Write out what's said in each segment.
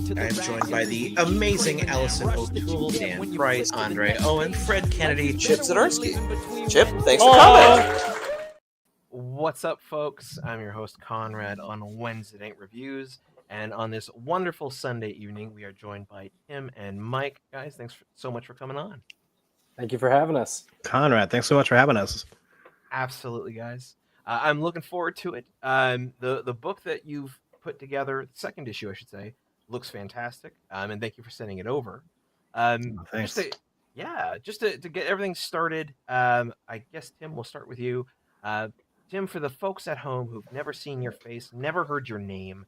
I am joined by the amazing Allison O'Toole, Dan Price, Andre Owen, Fred Kennedy, Chip Zdarsky. Chip, thanks for coming. What's up, folks? I'm your host, Konrad, on Wednesday Night Reviews. And on this wonderful Sunday evening, we are joined by Tim and Mike. Guys, thanks so much for coming on. Thank you for having us. Konrad, thanks so much for having us. Absolutely, guys. I'm looking forward to it. The book that you've put together, the second issue, I should say, looks fantastic. And thank you for sending it over. Thanks. Just to get everything started, I guess, Tim, we'll start with you. Tim, for the folks at home who've never seen your face, never heard your name,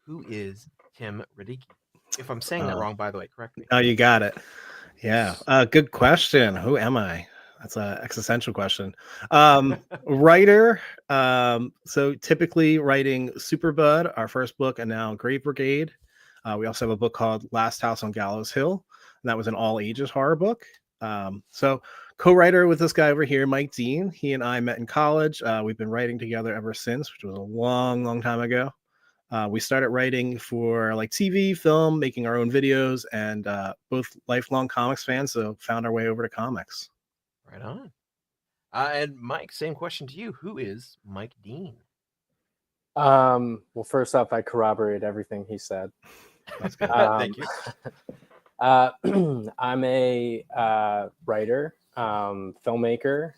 who is Tim Radicki? If I'm saying that wrong, by the way, correct me. Oh, you got it. Yeah. Good question. Who am I? That's an existential question. Writer. So typically writing Superbud, our first book, and now Grave Brigade. We also have a book called Last House on Gallows Hill, and that was an all ages horror book. So co-writer with this guy over here, Mike Dean. He and I met in college. We've been writing together ever since, which was a long time ago. We started writing for like TV, film, making our own videos, and both lifelong comics fans, so found our way over to comics. Right on. And Mike, same question to you. Who is Mike Dean? Well, first off, I corroborate everything he said. That's good. Thank you. I'm a writer, filmmaker.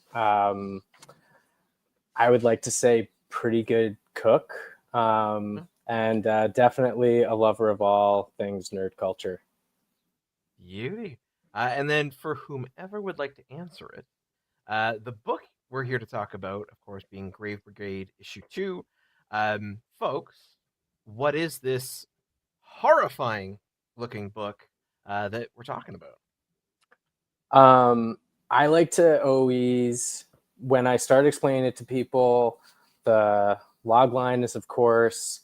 I would like to say pretty good cook, and definitely a lover of all things nerd culture. Beauty. And then for whomever would like to answer it, the book we're here to talk about, of course, being Grave Brigade issue 2. Folks, what is this horrifying looking book that we're talking about? I like to always, when I start explaining it to people, the log line is, of course,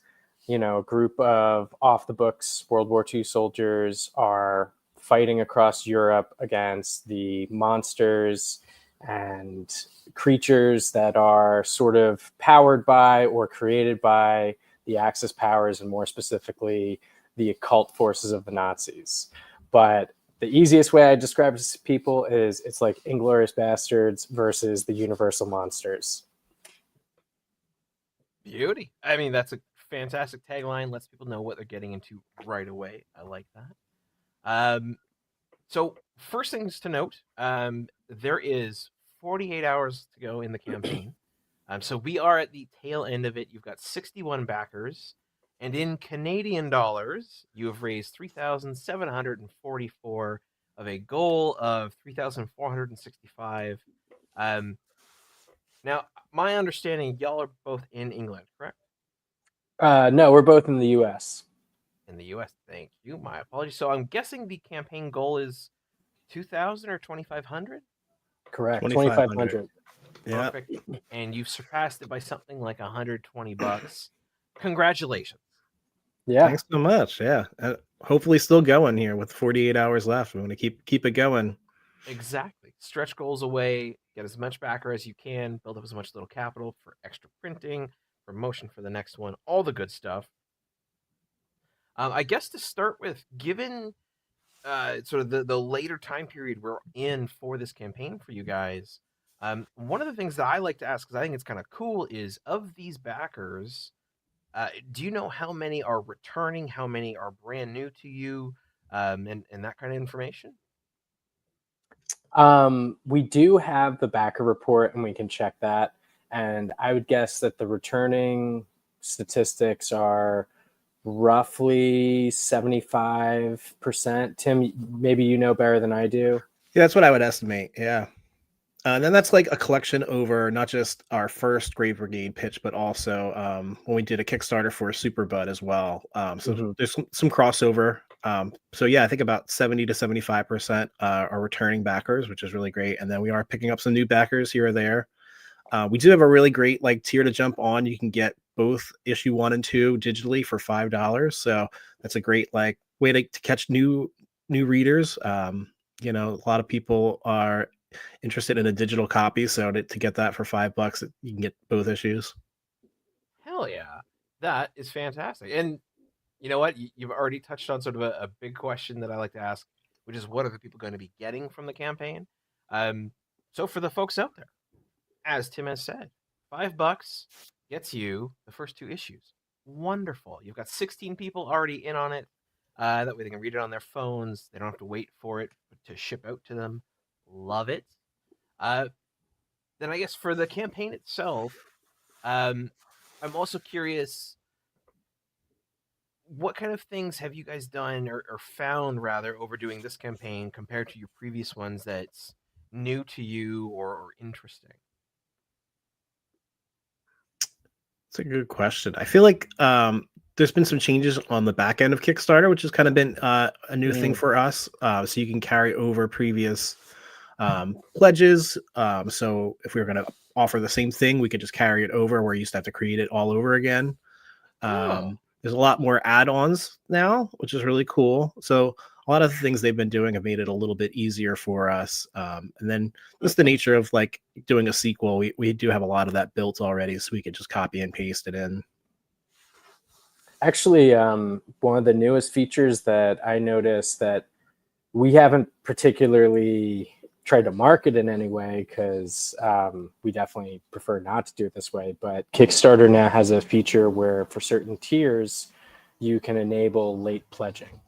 a group of off the books World War II soldiers are fighting across Europe against the monsters and creatures that are sort of powered by or created by the Axis powers, and more specifically, the occult forces of the Nazis. But the easiest way I describe it to people is it's like Inglourious Bastards versus the Universal Monsters. Beauty. I mean, that's a fantastic tagline. Lets people know what they're getting into right away. I like that. So first things to note, there is 48 hours to go in the campaign. So we are at the tail end of it. You've got 61 backers, and in Canadian dollars, you have raised 3,744 of a goal of 3,465. Now, my understanding, y'all are both in England, correct? No, we're both in the U.S. In the U.S. Thank you. My apologies. So I'm guessing the campaign goal is 2,000 or 2,500? Correct. 2,500. Yeah. Perfect. And you've surpassed it by something like $120. Congratulations. Yeah. Thanks so much. Yeah. Hopefully still going here with 48 hours left. We want to keep it going. Exactly. Stretch goals away, get as much backer as you can, build up as much little capital for extra printing, promotion for the next one, all the good stuff. I guess to start with, given sort of the later time period we're in for this campaign for you guys, one of the things that I like to ask, because I think it's kind of cool, is of these backers, do you know how many are returning, how many are brand new to you, and that kind of information? We do have the backer report, and we can check that. And I would guess that the returning statistics are roughly 75%. Tim, maybe you know better than I do. Yeah, that's what I would estimate. Yeah. And then that's like a collection over not just our first Grave Brigade pitch, but also when we did a Kickstarter for Superbud as well. So there's some crossover. So yeah, I think about 70 to 75% are returning backers, which is really great. And then we are picking up some new backers here or there. We do have a really great tier to jump on. You can get both issue 1 and 2 digitally for $5. So that's a great way to catch new readers. A lot of people are interested in a digital copy, so to get that for $5, you can get both issues. Hell yeah, that is fantastic. And You know what? You've already touched on sort of a big question that I like to ask, which is what are the people going to be getting from the campaign? So for the folks out there, as Tim has said, $5 gets you the first 2 issues. Wonderful. You've got 16 people already in on it. That way they can read it on their phones. They don't have to wait for it to ship out to them. Love it. Then I guess for the campaign itself, I'm also curious, what kind of things have you guys done or found rather over doing this campaign compared to your previous ones that's new to you or interesting? It's a good question. I feel like there's been some changes on the back end of Kickstarter, which has kind of been a new thing for us. So you can carry over previous pledges. So if we were going to offer the same thing, we could just carry it over where you used to have to create it all over again. There's a lot more add-ons now, which is really cool. So a lot of the things they've been doing have made it a little bit easier for us. And then just the nature of like doing a sequel, we do have a lot of that built already, so we could just copy and paste it in. Actually, one of the newest features that I noticed that we haven't particularly tried to market in any way, because we definitely prefer not to do it this way, but Kickstarter now has a feature where for certain tiers, you can enable late pledging.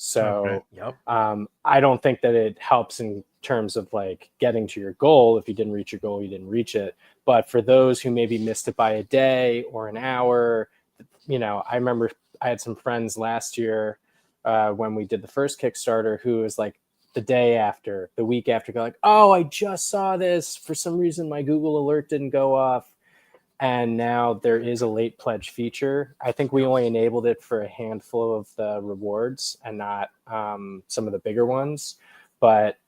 So I don't think that it helps in terms of like getting to your goal. If you didn't reach your goal, you didn't reach it. But for those who maybe missed it by a day or an hour, I remember I had some friends last year when we did the first Kickstarter who was like the week after, go like, oh, I just saw this. For some reason, my Google alert didn't go off. And now there is a late pledge feature. I think we only enabled it for a handful of the rewards and not some of the bigger ones. But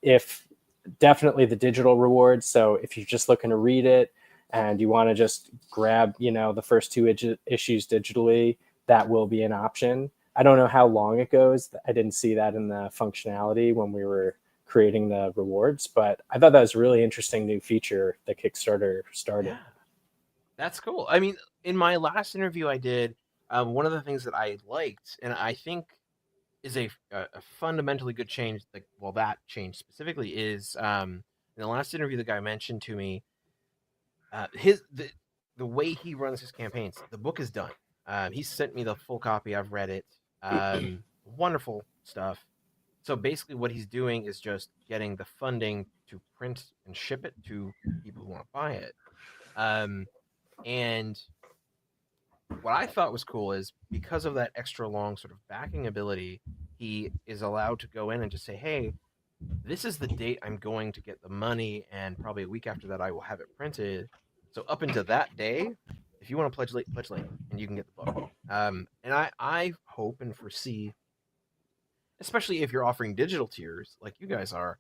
definitely the digital rewards. So if you're just looking to read it and you want to just grab, the first 2 issues digitally, that will be an option. I don't know how long it goes. I didn't see that in the functionality when we were creating the rewards, but I thought that was a really interesting new feature that Kickstarter started. Yeah. That's cool. I mean, in my last interview I did, one of the things that I liked, and I think is a fundamentally good change, that change specifically is, in the last interview the guy mentioned to me, the way he runs his campaigns, the book is done. He sent me the full copy. I've read it. Wonderful stuff. So basically what he's doing is just getting the funding to print and ship it to people who want to buy it. And what I thought was cool is because of that extra long sort of backing ability, he is allowed to go in and just say, hey, this is the date I'm going to get the money, and probably a week after that I will have it printed. So up until that day, if you want to pledge late, and you can get the book. And I hope and foresee, especially if you're offering digital tiers like you guys are,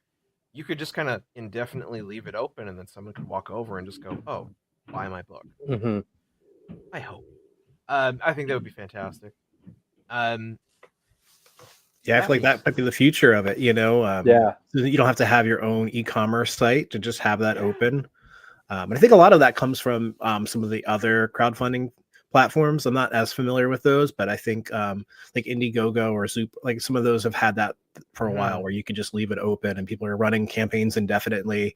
you could just kind of indefinitely leave it open, and then someone could walk over and just go, oh, buy my book. Mm-hmm. I hope. I think that would be fantastic. Yeah, I feel like that might be the future of it, Yeah. You don't have to have your own e-commerce site to just have that open. And I think a lot of that comes from some of the other crowdfunding platforms. I'm not as familiar with those, but I think like Indiegogo or Zoop, like some of those have had that for a while, where you can just leave it open and people are running campaigns indefinitely,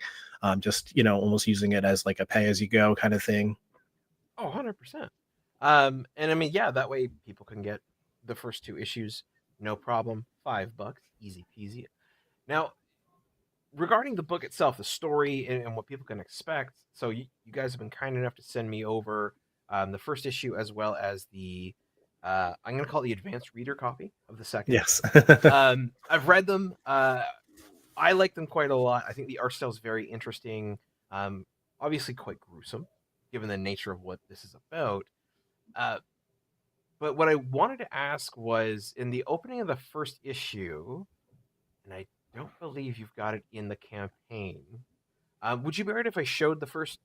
just, almost using it as like a pay-as-you-go kind of thing. Oh, 100%. And I mean, yeah, that way people can get the first 2 issues, no problem. $5, easy peasy. Now, regarding the book itself, the story and what people can expect, so you guys have been kind enough to send me over the first issue as well as the, I'm going to call it the advanced reader copy of the second. Yes. I've read them. I like them quite a lot. I think the art style is very interesting. Obviously quite gruesome, given the nature of what this is about. But what I wanted to ask was, in the opening of the first issue, and I don't believe you've got it in the campaign, would you be alright if I showed the first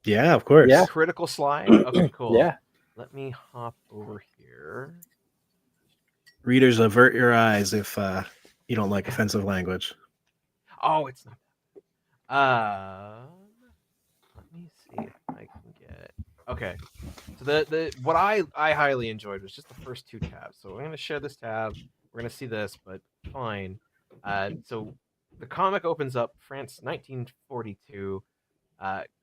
Yeah, of course. Yeah. critical slide? Okay, cool. Yeah. Let me hop over here. Readers, avert your eyes if you don't like offensive language. Oh, it's not that. Let me see if I can get Okay. So the what I highly enjoyed was just the first two tabs. So I'm gonna share this tab. We're gonna see this, but fine. So the comic opens up France 1942,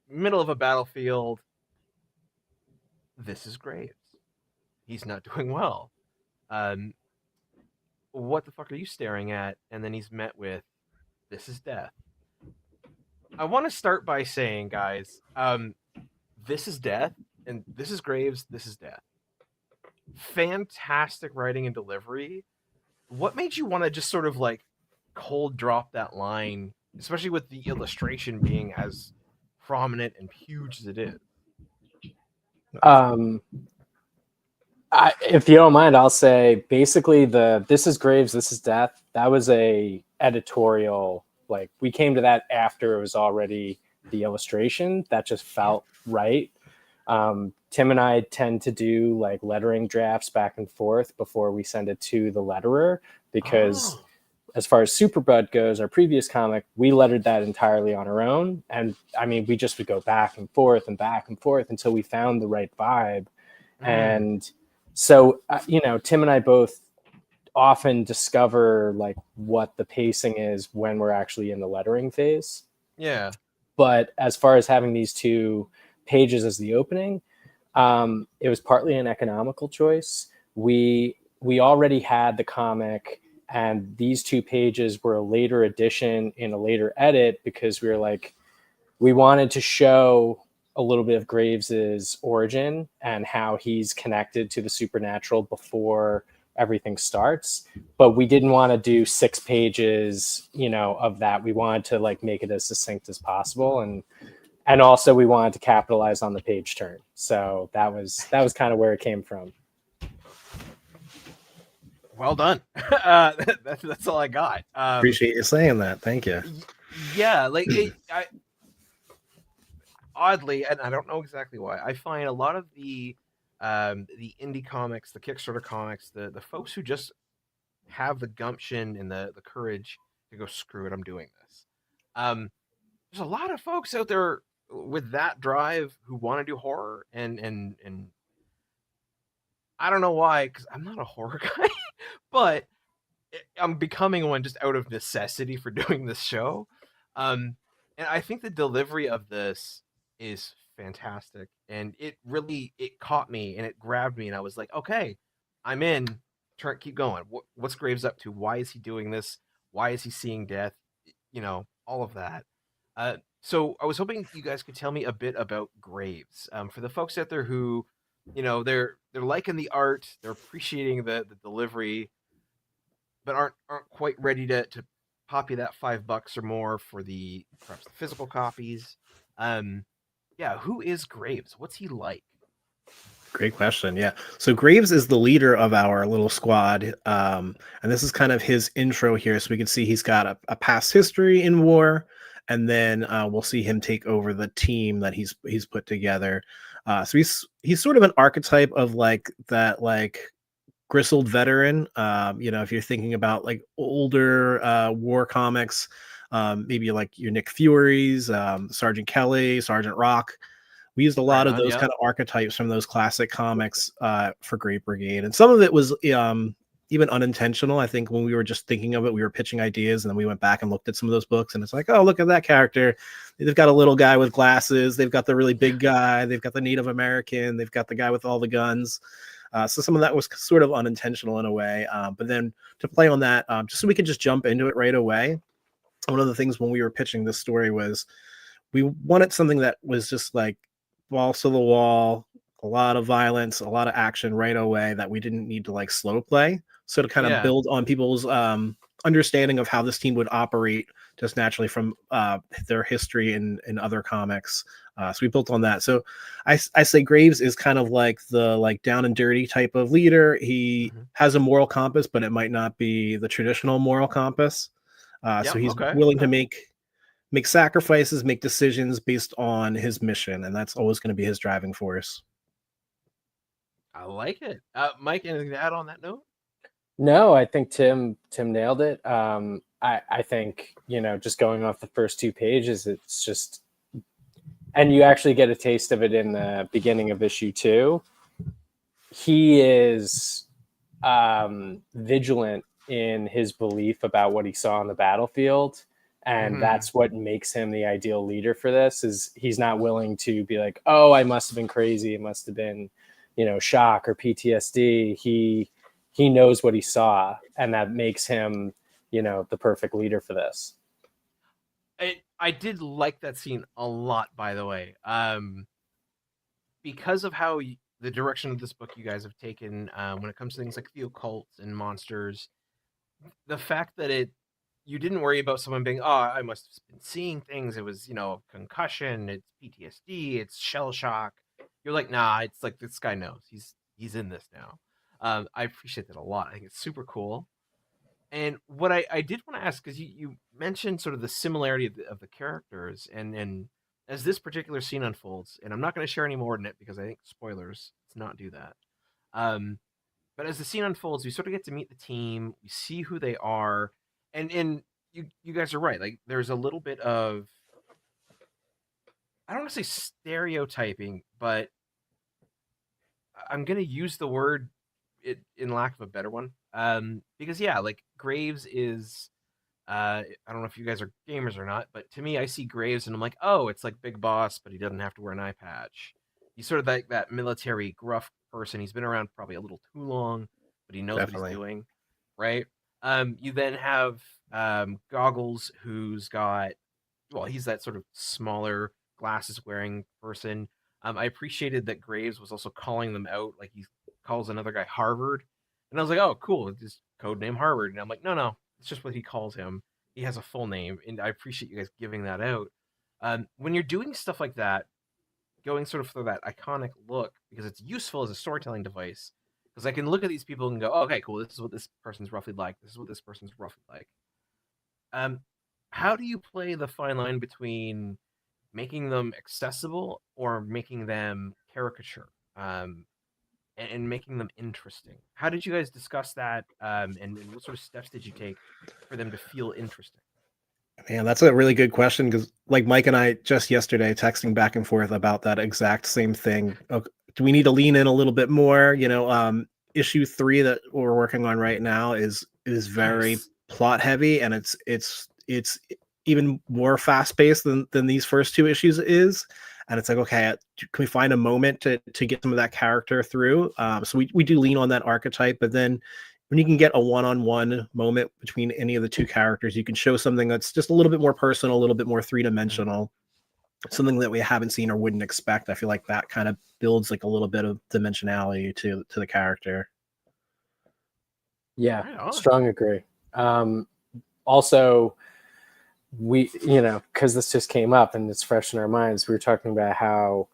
middle of a battlefield. This is Graves. He's not doing well. Um, what the fuck are you staring at? And then he's met with, this is death. I want to start by saying, guys, this is death, and this is Graves, this is death. Fantastic writing and delivery. What made you want to just sort of like cold drop that line, especially with the illustration being as prominent and huge as it is? If you don't mind, I'll say basically the "This is Graves, this is death." That was a editorial. Like we came to that after it was already the illustration. That just felt right. Tim and I tend to do like lettering drafts back and forth before we send it to the letterer because as far as Superbud goes, our previous comic, we lettered that entirely on our own. And I mean, we just would go back and forth until we found the right vibe. And so, Tim and I both often discover like what the pacing is when we're actually in the lettering phase. Yeah. But as far as having these two pages as the opening, it was partly an economical choice. We already had the comic, and these two pages were a later addition in a later edit because we were like, we wanted to show a little bit of Graves's origin and how he's connected to the supernatural before everything starts. But we didn't want to do 6 pages, of that. We wanted to like make it as succinct as possible. And also we wanted to capitalize on the page turn. So that was kind of where it came from. Well done. That's all I got. Appreciate you saying that. Thank you. Yeah, like oddly, and I don't know exactly why, I find a lot of the indie comics, the Kickstarter comics, the folks who just have the gumption and the courage to go, screw it, I'm doing this. There's a lot of folks out there with that drive who want to do horror, and I don't know why, because I'm not a horror guy, but I'm becoming one just out of necessity for doing this show. And I think the delivery of this is fantastic, and it caught me and it grabbed me, and I was like, okay, I'm in. Keep going. What's Graves up to? Why is he doing this? Why is he seeing death? All of that. So I was hoping you guys could tell me a bit about Graves. For the folks out there who, they're liking the art, they're appreciating the delivery, but aren't quite ready to pop you that $5 or more for perhaps the physical copies. Who is Graves? What's he like? Great question. Yeah. So Graves is the leader of our little squad. And this is kind of his intro here. So we can see he's got a past history in war. And then we'll see him take over the team that he's put together. So he's sort of an archetype of like that, like grizzled veteran. If you're thinking about like older war comics, maybe like your Nick Furies, Sergeant Kelly, Sergeant Rock. We used a lot of those kind of archetypes from those classic comics for Great Brigade. And some of it was even unintentional. I think when we were just thinking of it, we were pitching ideas, and then we went back and looked at some of those books, and it's like, oh, look at that character. They've got a little guy with glasses. They've got the really big guy. They've got the Native American. They've got the guy with all the guns. So some of that was sort of unintentional in a way. But then to play on that, just so we could just jump into it right away, one of the things when we were pitching this story was we wanted something that was just like balls to the wall, a lot of violence, a lot of action right away that we didn't need to like slow play. So to kind of build on people's understanding of how this team would operate just naturally from their history in other comics. So we built on that. So I say Graves is kind of like the like down and dirty type of leader. He has a moral compass, but it might not be the traditional moral compass. So he's willing to make sacrifices, make decisions based on his mission, and that's always going to be his driving force. I like it. Mike, anything to add on that note? No, I think Tim nailed it. I think, just going off the first 2 pages, it's just and you actually get a taste of it in the beginning of issue 2. He is vigilant in his belief about what he saw on the battlefield, and that's what makes him the ideal leader for this. Is he's not willing to be like, oh, I must have been crazy, it must have been, you know, shock or PTSD. He knows what he saw, and that makes him, you know, the perfect leader for this. I did like that scene a lot, by the way, because of how the direction of this book you guys have taken when it comes to things like the occult and monsters. The fact that you didn't worry about someone being, oh, I must have been seeing things. It was, you know, concussion, it's PTSD, it's shell shock. You're like, nah, it's like this guy knows. He's in this now. I appreciate that a lot. I think it's super cool. And what I did want to ask, because you mentioned sort of the similarity of the characters, and as this particular scene unfolds, and I'm not going to share any more in it because I think spoilers, let's not do that. But as the scene unfolds, we sort of get to meet the team, we see who they are, and you guys are right. Like, there's a little bit of, I don't want to say stereotyping, but I'm going to use the word in lack of a better one. Because yeah, like Graves is, I don't know if you guys are gamers or not, but to me, I see Graves and I'm like, oh, it's like Big Boss, but he doesn't have to wear an eye patch. He's sort of like that military gruff person. He's been around probably a little too long, but he knows what he's doing, right? You then have Goggles, who's got, well, he's that sort of smaller glasses wearing person. I appreciated that Graves was also calling them out, like he calls another guy Harvard. And I was like, oh, cool, just code name Harvard. And I'm like, no, it's just what he calls him. He has a full name, and I appreciate you guys giving that out. When you're doing stuff like that, going sort of for that iconic look, because it's useful as a storytelling device, because I can look at these people and go, oh, okay, cool, this is what this person's roughly like. This is what this person's roughly like. How do you play the fine line between making them accessible or making them caricature? And making them interesting. How did you guys discuss that? And what sort of steps did you take for them to feel interesting? Man, that's a really good question, because like Mike and I just yesterday texting back and forth about that exact same thing. Do we need to lean in a little bit more? You know, issue 3 that we're working on right now is very plot heavy, and it's even more fast paced than these first 2 issues is. And it's like, okay, can we find a moment to get some of that character through? So we do lean on that archetype, but then when you can get a one-on-one moment between any of the 2 characters, you can show something that's just a little bit more personal, a little bit more 3-dimensional, something that we haven't seen or wouldn't expect. I feel like that kind of builds like a little bit of dimensionality to the character. Yeah, strong agree. Also, we, you know, because this just came up and it's fresh in our minds, we were talking about how,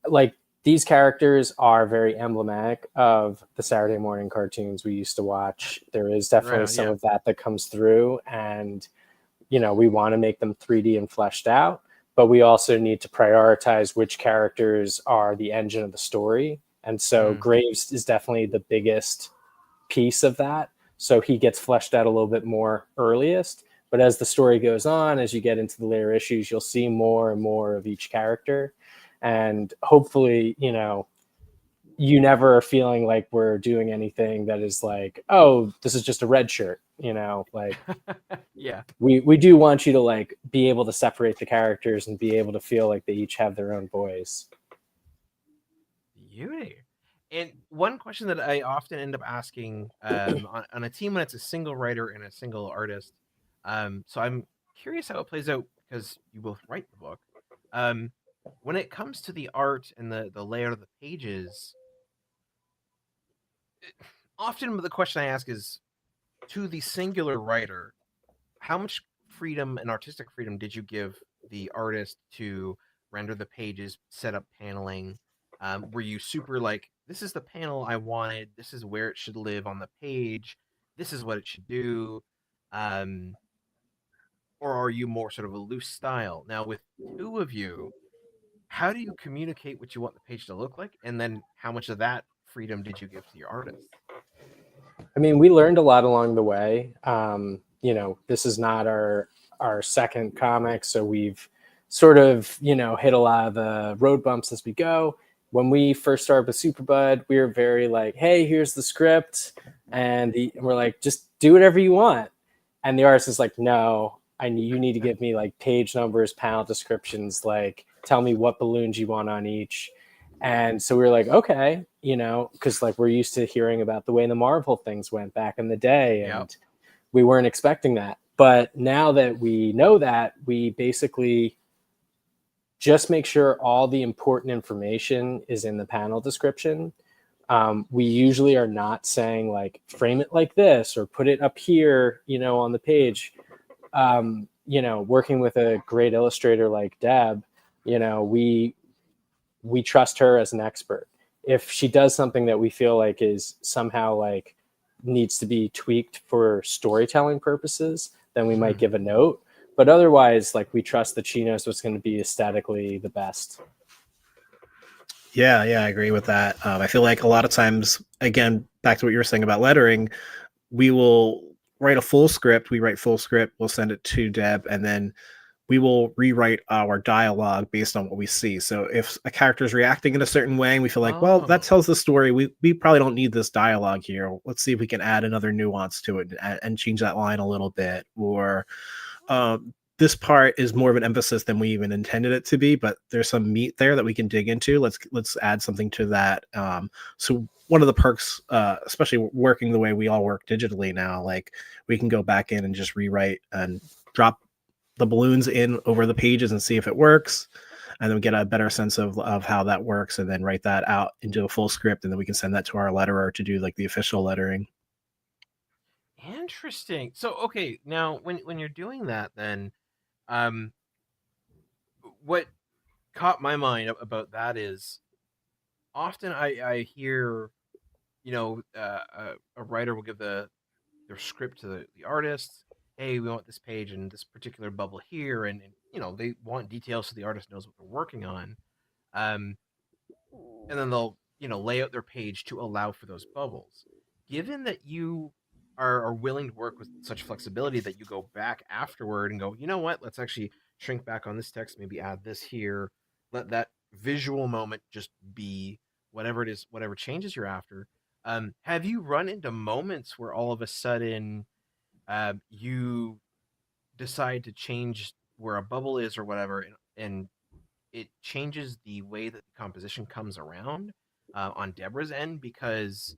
like, these characters are very emblematic of the Saturday morning cartoons we used to watch. There is definitely some of that comes through, and, you know, we want to make them 3D and fleshed out, but we also need to prioritize which characters are the engine of the story. And so Graves is definitely the biggest piece of that. So he gets fleshed out a little bit more earliest. But as the story goes on, as you get into the later issues, you'll see more and more of each character. And hopefully, you know, you never are feeling like we're doing anything that is like, oh, this is just a red shirt, you know, like, yeah, we do want you to like be able to separate the characters and be able to feel like they each have their own voice. Beauty. And one question that I often end up asking on a team when it's a single writer and a single artist, so I'm curious how it plays out because you both write the book. When it comes to the art and the layout of the pages, often the question I ask is, to the singular writer, how much freedom and artistic freedom did you give the artist to render the pages, set up paneling? Were you super like, this is the panel I wanted, this is where it should live on the page, this is what it should do? Or are you more sort of a loose style? Now, with 2 of you, how do you communicate what you want the page to look like? And then how much of that freedom did you give to your artist? I mean, we learned a lot along the way. You know, this is not our second comic, so we've sort of, hit a lot of the road bumps as we go. When we first started with Superbud, we were very like, hey, here's the script. And we're like, just do whatever you want. And the artist is like, no, you need to give me like page numbers, panel descriptions, like tell me what balloons you want on each. And so we were like, okay, because like we're used to hearing about the way the Marvel things went back in the day. And we weren't expecting that. But now that we know that, we basically just make sure all the important information is in the panel description. We usually are not saying like frame it like this or put it up here, on the page. Working with a great illustrator like Deb, we trust her as an expert. If she does something that we feel like is somehow like needs to be tweaked for storytelling purposes, then we might give a note. But otherwise, like we trust that she knows what's going to be aesthetically the best. Yeah, I agree with that. I feel like a lot of times, again, back to what you were saying about lettering, we will write a full script. We write full script. We'll send it to Deb, and then we will rewrite our dialogue based on what we see. So if a character is reacting in a certain way, and we feel like, well, that tells the story. We probably don't need this dialogue here. Let's see if we can add another nuance to it and change that line a little bit. Or this part is more of an emphasis than we even intended it to be, but there's some meat there that we can dig into. Let's add something to that. So one of the perks, especially working the way we all work digitally now, like we can go back in and just rewrite and drop the balloons in over the pages and see if it works, and then we get a better sense of how that works, and then write that out into a full script, and then we can send that to our letterer to do like the official lettering. Interesting. So okay, now when you're doing that, then what caught my mind about that is often I hear, a writer will give their script to the artist. Hey, we want this page and this particular bubble here, and they want details so the artist knows what they're working on. And then they'll lay out their page to allow for those bubbles. Given that you are willing to work with such flexibility that you go back afterward and go, you know what, let's actually shrink back on this text, maybe add this here, let that visual moment just be whatever it is, whatever changes you're after. Have you run into moments where all of a sudden you decide to change where a bubble is or whatever, and it changes the way that the composition comes around on Deborah's end? Because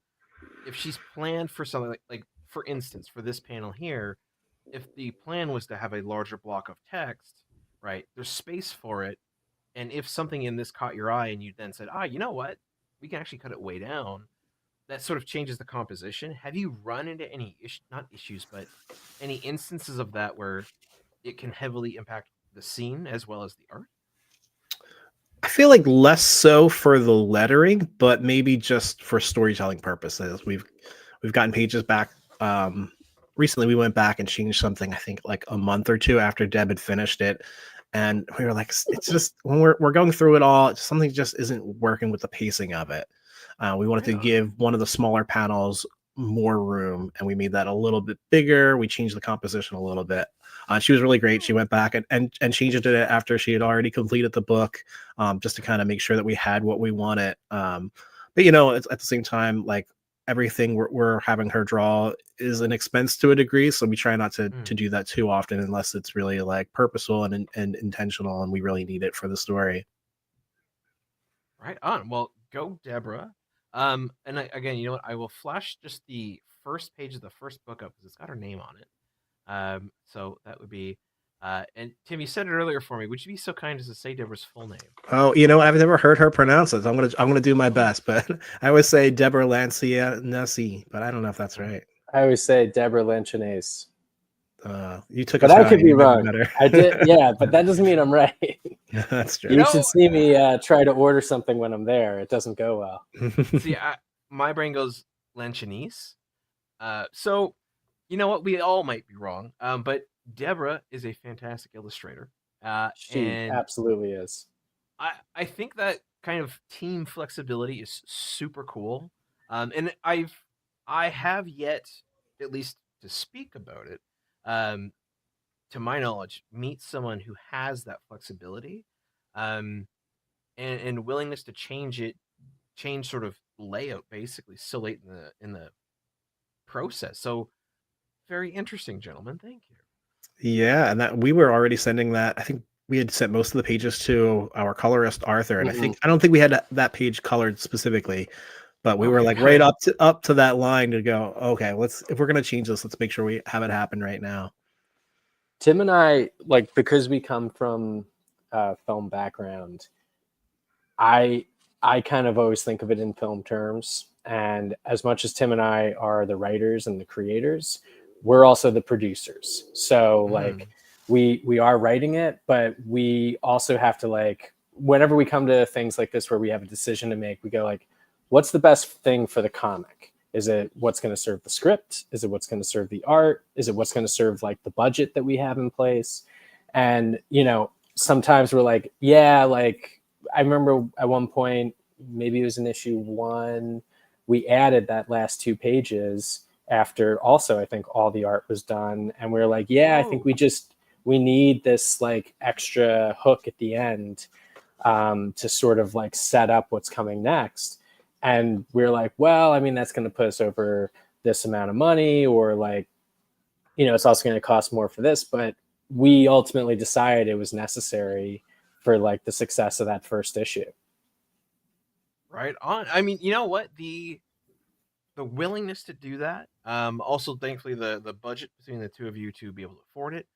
if she's planned for something like for instance, for this panel here, if the plan was to have a larger block of text, right, there's space for it. And if something in this caught your eye and you then said, you know what, we can actually cut it way down, that sort of changes the composition. Have you run into any not issues, but any instances of that where it can heavily impact the scene as well as the art? I feel like less so for the lettering, but maybe just for storytelling purposes. We've gotten pages back. Recently, we went back and changed something, I think like a month or two after Deb had finished it. And we were like, it's just when we're going through it all, something just isn't working with the pacing of it. We wanted to give one of the smaller panels more room, and we made that a little bit bigger. We changed the composition a little bit. She was really great. She went back and changed it after she had already completed the book, just to kind of make sure that we had what we wanted. But it's, at the same time, like everything we're having her draw is an expense to a degree, so we try not to do that too often unless it's really like purposeful and intentional, and we really need it for the story. Right on. Well, go Deborah. And again, you know what? I will flash just the first page of the first book up because it's got her name on it. So that would be. And Tim, you said it earlier for me. Would you be so kind as to say Deborah's full name? Oh, I've never heard her pronounce it. So I'm gonna do my best, but I always say Deborah Lancia, but I don't know if that's right. I always say Deborah Lanchinase. You took, but I could be wrong. I did, yeah, but that doesn't mean I'm right. That's true. You should see me try to order something when I'm there. It doesn't go well. See, my brain goes Lanchinese. So, you know what? We all might be wrong. But Deborah is a fantastic illustrator. She absolutely is. I think that kind of team flexibility is super cool. And I have yet, at least to speak about it, to my knowledge, meet someone who has that flexibility, and willingness to change sort of layout basically so late in the process. So very interesting, gentlemen. Thank you. Yeah, and that we were already sending that. I think we had sent most of the pages to our colorist Arthur, and I don't think we had that page colored specifically, but we were like right up to that line to go, okay, if we're gonna change this, let's make sure we have it happen right now. Tim and I, like, because we come from a film background, I kind of always think of it in film terms. And as much as Tim and I are the writers and the creators, we're also the producers. So like we are writing it, but we also have to, like, whenever we come to things like this where we have a decision to make, we go like, what's the best thing for the comic? Is it what's going to serve the script? Is it what's going to serve the art? Is it what's going to serve like the budget that we have in place? And, you know, sometimes we're like, yeah, like I remember at one point, maybe it was in issue 1, we added that last 2 pages after also, I think all the art was done. And we were like, yeah, I think we need this like extra hook at the end to sort of like set up what's coming next. And we're like, well, I mean, that's going to put us over this amount of money, or like, you know, it's also going to cost more for this. But we ultimately decided it was necessary for like the success of that first issue. Right on. I mean, you know what? The willingness to do that. Also, thankfully, the budget between the two of you to be able to afford it,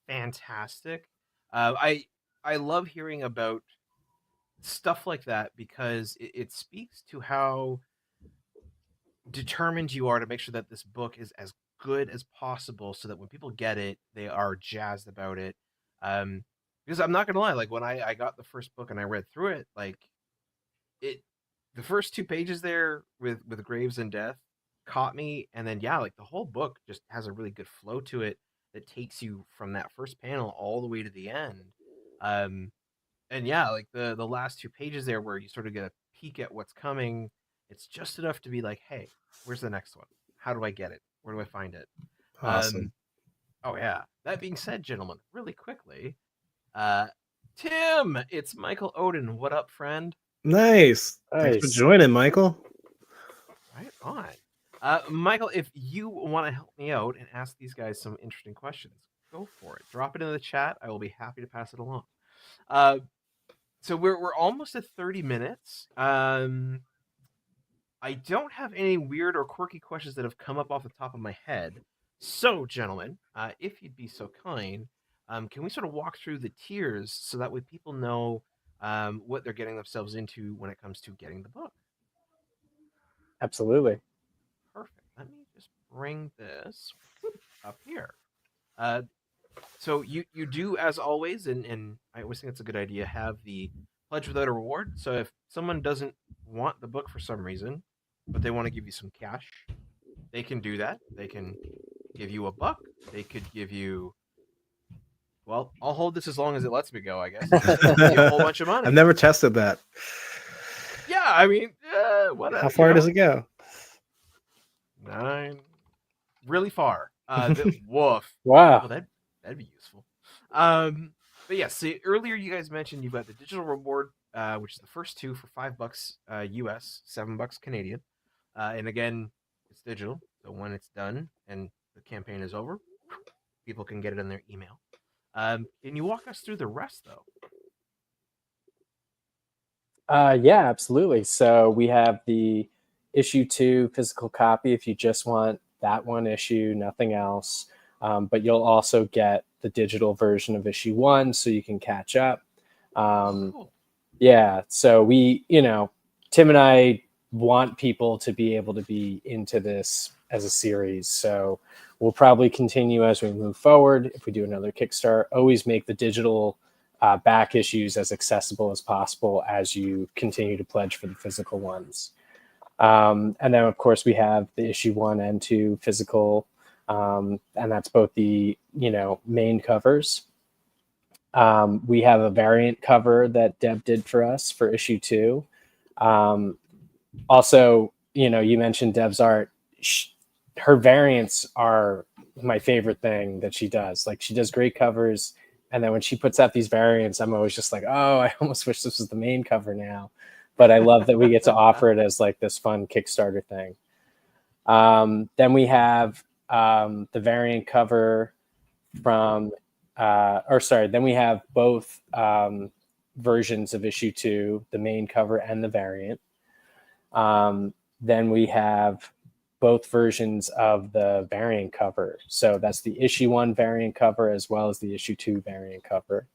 fantastic. I love hearing about stuff like that because it speaks to how determined you are to make sure that this book is as good as possible, so that when people get it, they are jazzed about it. Because I'm not gonna lie, like when I got the first book and I read through it, like the first 2 pages there with Graves and Death caught me, and then like the whole book just has a really good flow to it that takes you from that first panel all the way to the end. And like the last 2 pages there where you sort of get a peek at what's coming, it's just enough to be like, hey, where's the next one? How do I get it? Where do I find it? Awesome. Oh yeah. That being said, gentlemen, really quickly, Tim, it's Michael Odin. What up, friend? Nice. Thanks for joining, Michael. Right on. Michael, if you want to help me out and ask these guys some interesting questions, go for it. Drop it in the chat. I will be happy to pass it along. So we're almost at 30 minutes. I don't have any weird or quirky questions that have come up off the top of my head. So, gentlemen, if you'd be so kind, can we sort of walk through the tiers so that way people know what they're getting themselves into when it comes to getting the book? Absolutely. Perfect. Let me just bring this up here. So you do, as always, and I always think it's a good idea, have the pledge without a reward. So if someone doesn't want the book for some reason, but they want to give you some cash, they can do that. They can give you $1. They could give you, well, I'll hold this as long as it lets me go, I guess. A whole bunch of money. I've never tested that. Yeah, I mean, whatever. How far does it go? 9. Really far. Woof. Wow. Well, that'd be useful. But yeah, see, earlier you guys mentioned you've got the digital reward, which is the first 2 for $5 US, $7 Canadian. And again, it's digital. So when it's done and the campaign is over, people can get it in their email. Can you walk us through the rest, though? Yeah, absolutely. So we have the issue 2 physical copy if you just want that one issue, nothing else. But you'll also get the digital version of issue 1 so you can catch up. Cool. Yeah, so we, Tim and I want people to be able to be into this as a series. So we'll probably continue as we move forward. If we do another Kickstarter, always make the digital back issues as accessible as possible as you continue to pledge for the physical ones. And then, of course, we have the issue 1 and 2 physical, and that's both the, main covers. We have a variant cover that Deb did for us for issue 2. Also, you mentioned Deb's art. Her variants are my favorite thing that she does. Like, she does great covers, and then when she puts out these variants, I'm always just like, oh, I almost wish this was the main cover now. But I love that we get to offer it as like this fun Kickstarter thing. Then we have the variant cover from, then we have both versions of issue 2, the main cover and the variant. Then we have both versions of the variant cover. So that's the issue 1 variant cover as well as the issue 2 variant cover.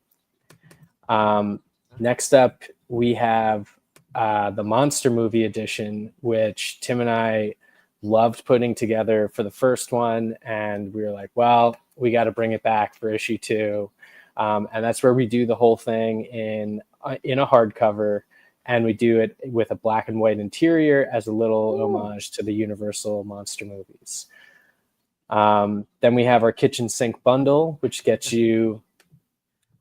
Next up, we have the Monster Movie edition, which Tim and I loved putting together for the first one. And we were like, well, we got to bring it back for issue 2. And that's where we do the whole thing in a hardcover. And we do it with a black and white interior as a little homage to the Universal monster movies. Then we have our kitchen sink bundle, which gets you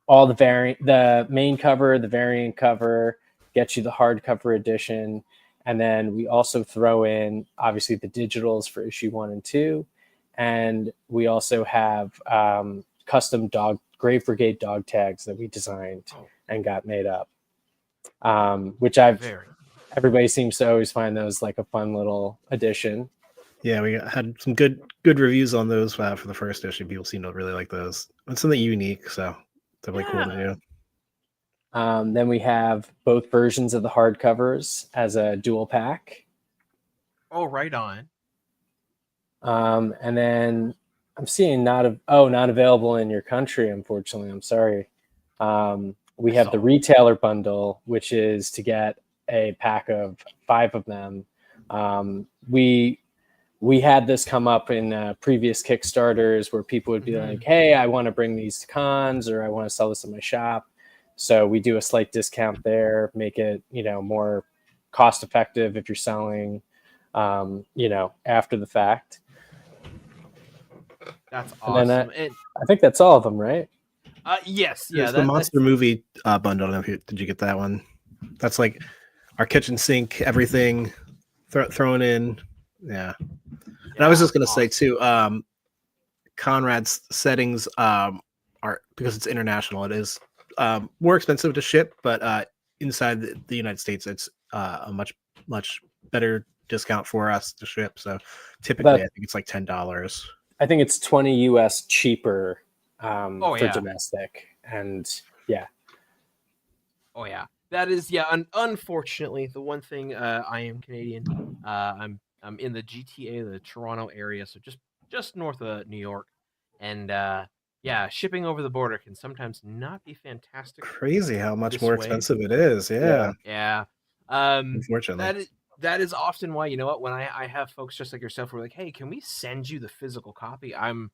all the main cover, the variant cover, gets you the hardcover edition. And then we also throw in, obviously, the digitals for issue 1 and 2. And we also have custom Grave Brigade dog tags that we designed and got made up. Which everybody seems to always find those like a fun little addition. Yeah, we had some good reviews on those for the first issue. People seem to really like those. It's something unique, so definitely cool to do. Then we have both versions of the hardcovers as a dual pack. Oh, right on. And then I'm seeing not available in your country, unfortunately. I'm sorry. We have the retailer bundle, which is to get a pack of 5 of them. We had this come up in previous Kickstarters where people would be like, hey, I want to bring these to cons, or I want to sell this in my shop. So we do a slight discount there, make it, more cost effective if you're selling, after the fact. That's awesome. I think that's all of them, right? Yes. Yeah. The Monster Movie bundle. Did you get that one? That's like our kitchen sink, everything thrown in. Yeah. And I was just going to say too, Konrad's settings are, because it's international, it is more expensive to ship, but inside the United States, it's a much better discount for us to ship. So typically, I think it's like $10. I think it's 20 US cheaper for domestic, and yeah. Oh yeah, that is unfortunately, the one thing, I am Canadian. I'm in the GTA, the Toronto area, so just north of New York, and shipping over the border can sometimes not be fantastic. Crazy how much more expensive it is. Yeah. Unfortunately, that is often why, when I have folks just like yourself who are like, hey, can we send you the physical copy? I'm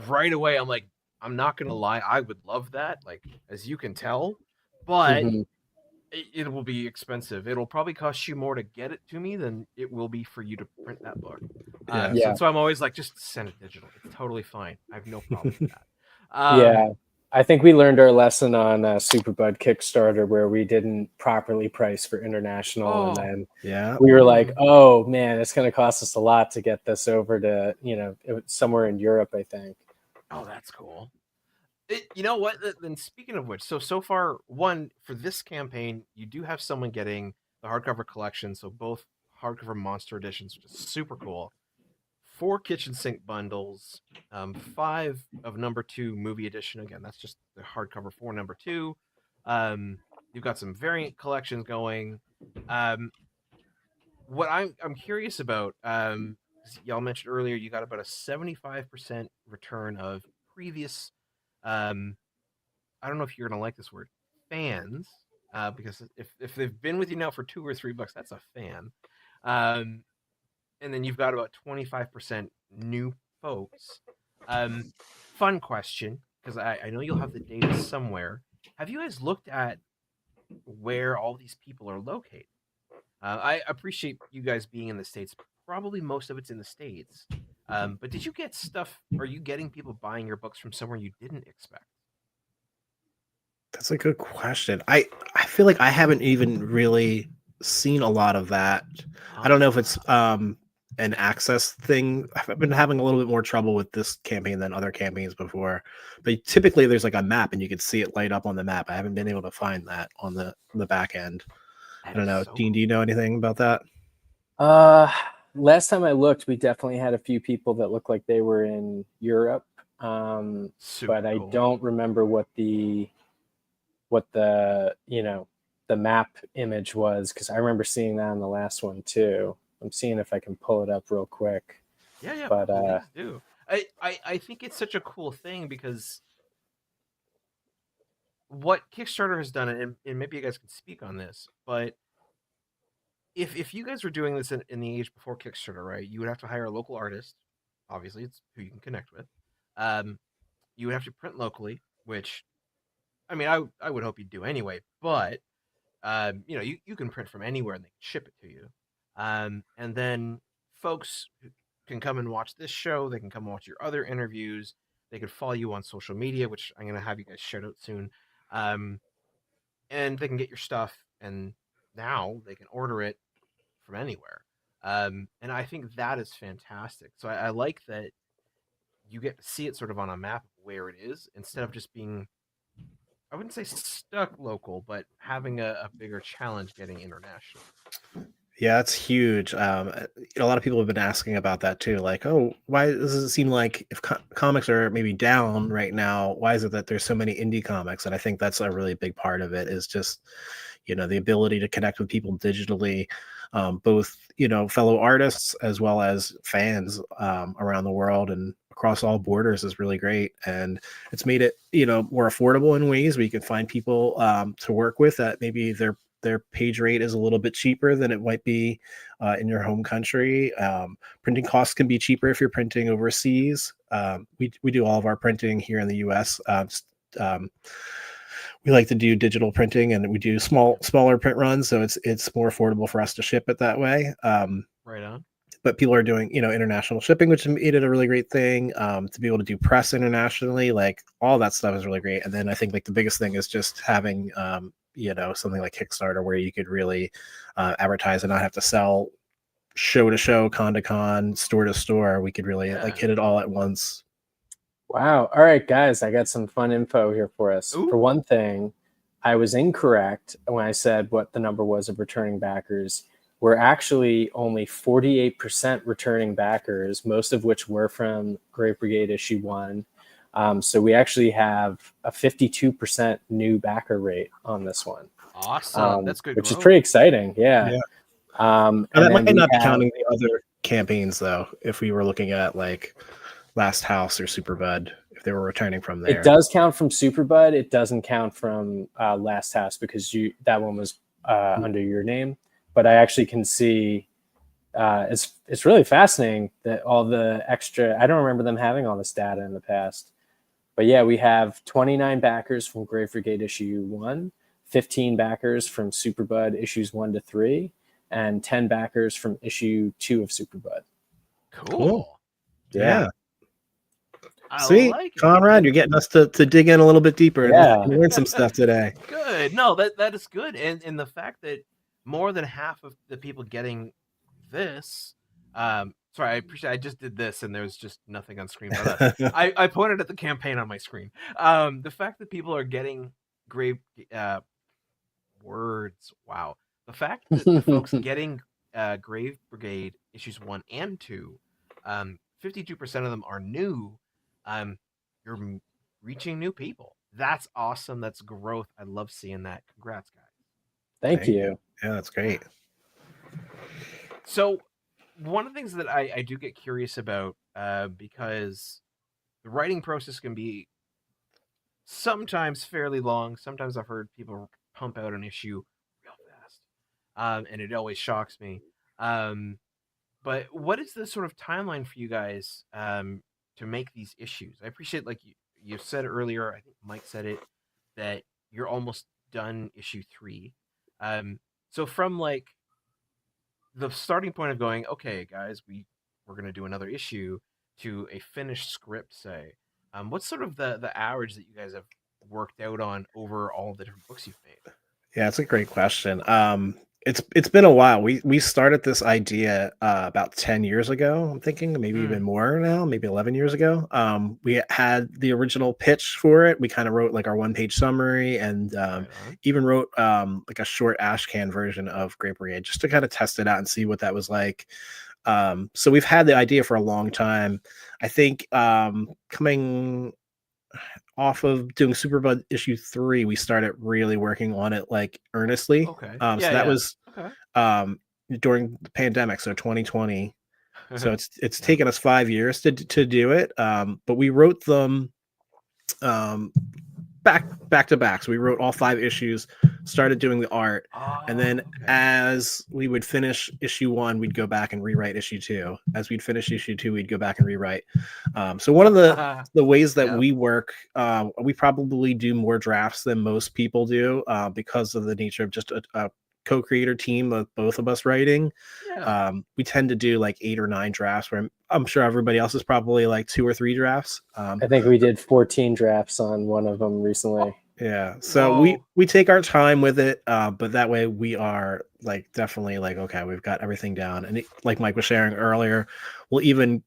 right away. I'm like, I'm not gonna lie, I would love that. Like, as you can tell, but it will be expensive. It'll probably cost you more to get it to me than it will be for you to print that book. So I'm always like, just send it digital. It's totally fine. I have no problem with that. I think we learned our lesson on Superbud Kickstarter, where we didn't properly price for international, and then we were like, oh man, it's going to cost us a lot to get this over to somewhere in Europe, I think. Oh, that's cool. You know what? Then speaking of which, so far, one, for this campaign, you do have someone getting the hardcover collection, so both hardcover monster editions, which is super cool. 4 kitchen sink bundles, 5 of number 2 movie edition. Again, that's just the hardcover for number 2. You've got some variant collections going. What I'm curious about, y'all mentioned earlier, you got about a 75% return of previous. I don't know if you're gonna like this word, fans, because if they've been with you now for $2 or $3, that's a fan. And then you've got about 25% new folks. Fun question, because I know you'll have the data somewhere. Have you guys looked at where all these people are located? I appreciate you guys being in the States. Probably most of it's in the States. But did you get stuff? Are you getting people buying your books from somewhere you didn't expect? That's a good question. I feel like I haven't even really seen a lot of that. I don't know if it's an access thing. I've been having a little bit more trouble with this campaign than other campaigns before. But typically there's like a map and you can see it light up on the map. I haven't been able to find that on the back end. I don't know. Dean, do you know anything about that? Last time I looked, we definitely had a few people that looked like they were in Europe. But I don't remember what the the map image was, because I remember seeing that on the last one too. I'm seeing if I can pull it up real quick. Yeah, but please do. I think it's such a cool thing, because what Kickstarter has done, and maybe you guys can speak on this, but if you guys were doing this in the age before Kickstarter, right, you would have to hire a local artist. Obviously, it's who you can connect with. You would have to print locally, which, I mean, I would hope you'd do anyway, but you can print from anywhere and they can ship it to you. And then folks can come and watch this show. They can come and watch your other interviews. They could follow you on social media, which I'm going to have you guys shout out soon. And they can get your stuff, and now they can order it from anywhere. And I think that is fantastic. So I like that you get to see it sort of on a map of where it is, instead of just being, I wouldn't say stuck local, but having a bigger challenge getting international. Yeah, that's huge. A lot of people have been asking about that too. Like, oh, why does it seem like if comics are maybe down right now, why is it that there's so many indie comics? And I think that's a really big part of it, is just, the ability to connect with people digitally, both, fellow artists as well as fans around the world and across all borders is really great. And it's made it, more affordable in ways where you can find people to work with that maybe their page rate is a little bit cheaper than it might be in your home country. Printing costs can be cheaper if you're printing overseas. We do all of our printing here in the US. We like to do digital printing, and we do smaller print runs, so it's more affordable for us to ship it that way. Right on. But people are doing, international shipping, which made it a really great thing. To be able to do press internationally, like all that stuff is really great. And then I think like the biggest thing is just having something like Kickstarter, where you could really advertise and not have to sell show to show, con to con, store to store. We could really like hit it all at once. Wow. All right, guys, I got some fun info here for us. Ooh. For one thing, I was incorrect when I said what the number was of returning backers. We're actually only 48% returning backers, most of which were from Grave Brigade issue 1. So we actually have a 52% new backer rate on this one. Awesome. That's good. Which is pretty exciting. Yeah. And that might not be counting the other campaigns, though, if we were looking at like Last House or Superbud, if they were returning from there. It does count from Superbud. It doesn't count from Last House, because that one was under your name. But I actually can see it's really fascinating that all the extra, I don't remember them having all this data in the past. But yeah, we have 29 backers from Grave Brigade issue 1, 15 backers from Superbud issues 1 to 3, and 10 backers from issue 2 of Superbud. Cool. Yeah. See, like Konrad, you're getting us to dig in a little bit deeper and learn some stuff today. Good. No, that is good. And the fact that more than half of the people getting this, sorry, I appreciate, I just did this and there's just nothing on screen. But I pointed at the campaign on my screen. The fact that people are getting Grave words. Wow. The fact that the folks getting Grave Brigade issues 1 and 2, 52% of them are new. You're reaching new people. That's awesome. That's growth. I love seeing that. Congrats, guys. Thank you. Yeah, that's great. So one of the things that I do get curious about, because the writing process can be sometimes fairly long. Sometimes I've heard people pump out an issue real fast, and it always shocks me. But what is the sort of timeline for you guys to make these issues? I appreciate, like you said earlier, I think Mike said it, that you're almost done issue 3. So from like the starting point of going, okay, guys, we're going to do another issue, to a finished script, say, what's sort of the average that you guys have worked out on over all the different books you've made? Yeah, it's a great question. It's been a while. We started this idea about 10 years ago. I'm thinking maybe even more now, maybe 11 years ago. We had the original pitch for it. We kind of wrote like our one-page summary and Right on. even wrote like a short ashcan version of Great Brigade just to kind of test it out and see what that was like. So we've had the idea for a long time. I think coming off of doing Superbud issue 3, we started really working on it like earnestly. Okay. So Yeah, that yeah. was Okay. during the pandemic, so 2020. So it's Yeah. taken us 5 years to do it. But we wrote them back to back. So we wrote all 5 issues, started doing the art, and then okay. as we would finish issue 1, we'd go back and rewrite issue 2. As we'd finish issue 2, we'd go back and rewrite. So one of the ways that Yep. we work, we probably do more drafts than most people do because of the nature of just a co-creator team of both of us writing. Yeah. We tend to do like 8 or 9 drafts, where I'm sure everybody else is probably like 2 or 3 drafts. I think we did 14 drafts on one of them recently. Yeah, so Whoa. we take our time with it, but that way we are like definitely like, okay, we've got everything down. And like Mike was sharing earlier, we'll even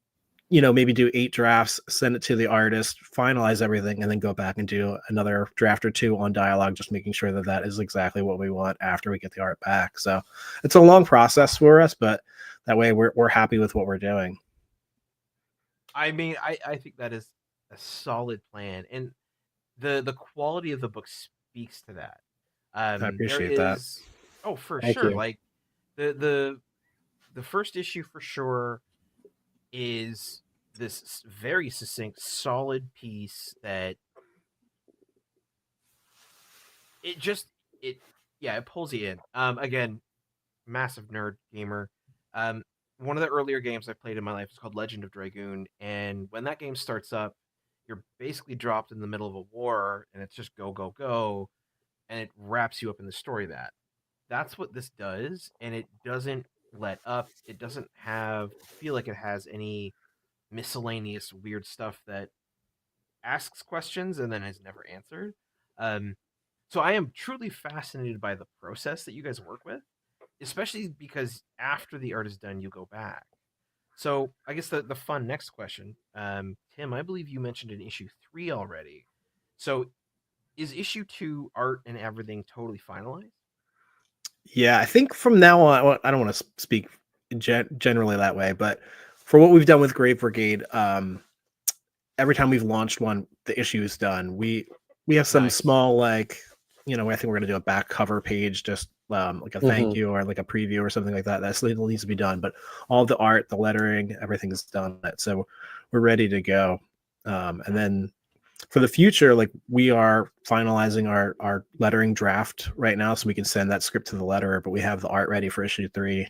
maybe do 8 drafts, send it to the artist, finalize everything, and then go back and do another draft or 2 on dialogue, just making sure that that is exactly what we want after we get the art back. So it's a long process for us, but that way we're happy with what we're doing. I mean, I think that is a solid plan, and the quality of the book speaks to that. I appreciate that. Oh, for Thank sure. you. Like the first issue for sure is this very succinct, solid piece that it pulls you in. Again, massive nerd gamer. One of the earlier games I played in my life is called Legend of Dragoon, and when that game starts up, you're basically dropped in the middle of a war, and it's just go go go, and it wraps you up in the story. That's what this does, and it doesn't let up. It doesn't feel like it has any miscellaneous weird stuff that asks questions and then is never answered. So I am truly fascinated by the process that you guys work with, especially because after the art is done, you go back. So I guess the fun next question, Tim, I believe you mentioned in issue 3 already. So is issue 2 art and everything totally finalized? Yeah, I think from now on, well, I don't want to speak generally that way, but for what we've done with Great Brigade, every time we've launched one, the issue is done. We have some Nice. small, like, I think we're going to do a back cover page, just like a thank you or like a preview or something like that. That still needs to be done, but all the art, the lettering, everything is done. So we're ready to go. And then for the future, like, we are finalizing our lettering draft right now, so we can send that script to the letterer, but we have the art ready for issue 3.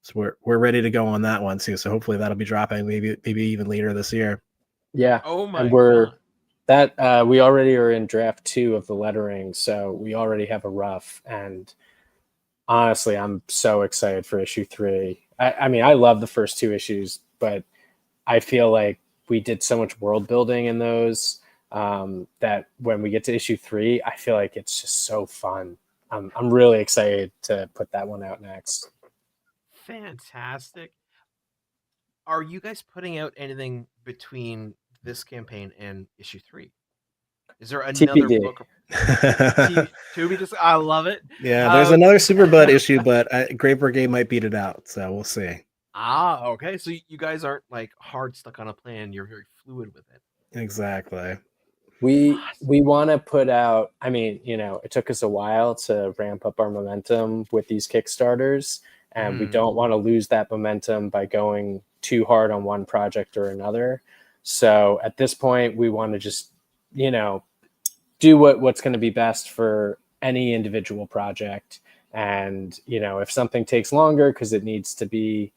So we're ready to go on that one too. So hopefully that'll be dropping maybe even later this year. Yeah. Oh my and we're god. that we already are in draft 2 of the lettering, so we already have a rough. And honestly, I'm so excited for issue 3. I mean, I love the first 2 issues, but I feel like we did so much world building in those that when we get to issue 3, I feel like it's just so fun. I'm really excited to put that one out next. Fantastic. Are you guys putting out anything between this campaign and issue 3? Is there another TBD. book? I love it. Yeah, there's another Superbud issue, but Great Brigade might beat it out, so we'll see. Okay. So you guys aren't like hard stuck on a plan. You're very fluid with it. Exactly. We want to put out, I mean, it took us a while to ramp up our momentum with these Kickstarters, and we don't want to lose that momentum by going too hard on one project or another. So at this point, we want to just, do what's going to be best for any individual project. And, if something takes longer because it needs to be,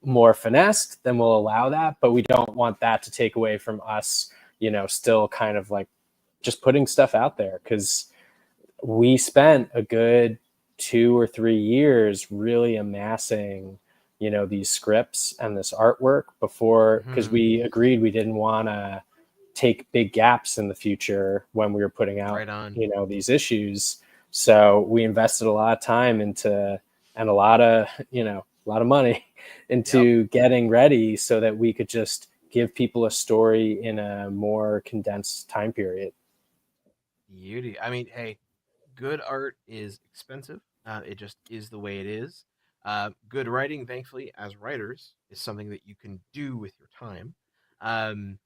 more finessed, then we'll allow that. But we don't want that to take away from us, still kind of like just putting stuff out there, because we spent a good 2 or 3 years really amassing, these scripts and this artwork before, because we agreed we didn't want to take big gaps in the future when we were putting out, Right on. these issues. So we invested a lot of time into, and a lot of money into getting ready so that we could just give people a story in a more condensed time period. Beauty. I mean, hey, good art is expensive. It just is the way it is. Good writing, thankfully, as writers, is something that you can do with your time. Um,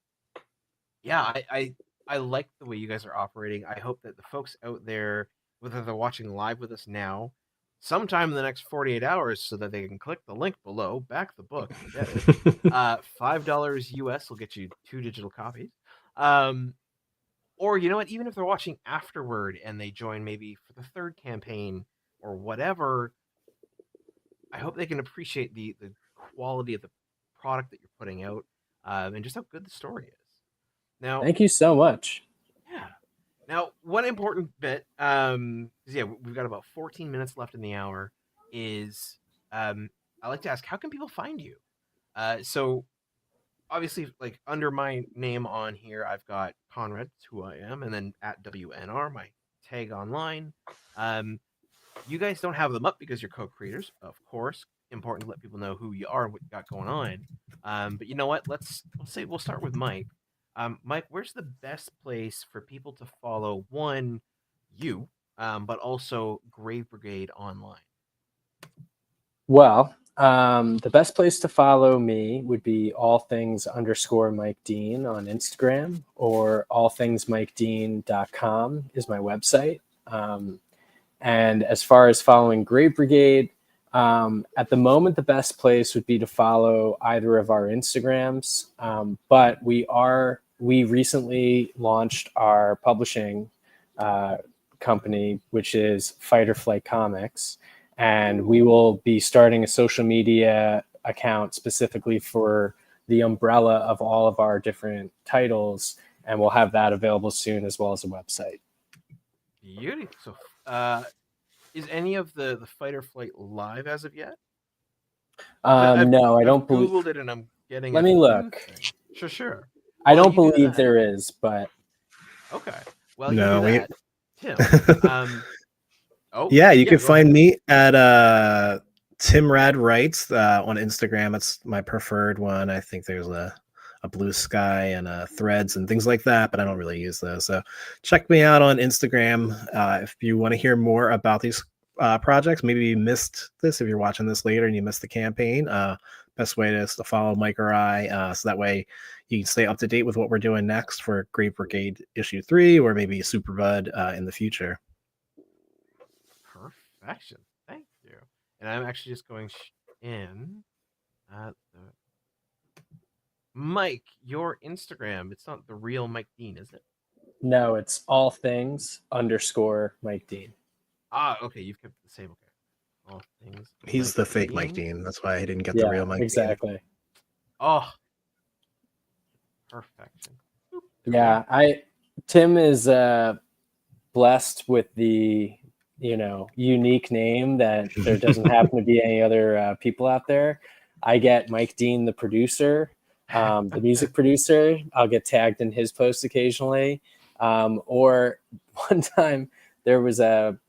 yeah, I like the way you guys are operating. I hope that the folks out there, whether they're watching live with us now, sometime in the next 48 hours, so that they can click the link below, back the book, and get it. $5 US will get you 2 digital copies. Or you know what? Even if they're watching afterward and they join maybe for the 3rd campaign or whatever, I hope they can appreciate the quality of the product that you're putting out, and just how good the story is. Now, Thank you so much. yeah. Now, one important bit, we've got about 14 minutes left in the hour, is I like to ask, how can people find you? So obviously, like, under my name on here, I've got Konrad, who I am, and then at WNR, my tag online. You guys don't have them up because you're co-creators, of course. Important to let people know who you are and what you got going on. But you know what? Let's say we'll start with Mike. Mike, where's the best place for people to follow you, but also Grave Brigade online? Well, the best place to follow me would be allthings_Mike Dean on Instagram, or allthingsmikedean.com is my website. And as far as following Grave Brigade, at the moment, the best place would be to follow either of our Instagrams. But we recently launched our publishing company, which is Fight or Flight Comics. And we will be starting a social media account specifically for the umbrella of all of our different titles. And we'll have that available soon, as well as a website. Beauty. So, is any of the Fight or Flight live as of yet? No, I don't believe. Googled it, and I'm getting. Let me look. Sure. I don't believe there is, but okay. Well, No, you do that, Tim. You can find ahead. me at Secord-Reitz on Instagram. It's my preferred one. I think there's a Blue Sky and Threads and things like that, but I don't really use those. So check me out on Instagram if you want to hear more about these projects. Maybe you missed this if you're watching this later and you missed the campaign. Best way is to follow Mike or I, so that way you can stay up to date with what we're doing next for Grave Brigade issue 3 or maybe Super Bud in the future. Perfection. Thank you. And I'm actually just going in at the Mike, your Instagram. It's not the real Mike Dean, is it? no, it's allthings_Mike Dean. Okay. You've kept the same. Okay. All things. He's the fake Mike Dean. That's why he didn't get the real Mike exactly. Dean. Oh, perfection. Yeah, Tim is blessed with the unique name that there doesn't happen to be any other people out there. I get Mike Dean, the producer, the music producer. I'll get tagged in his post occasionally. Or one time there was a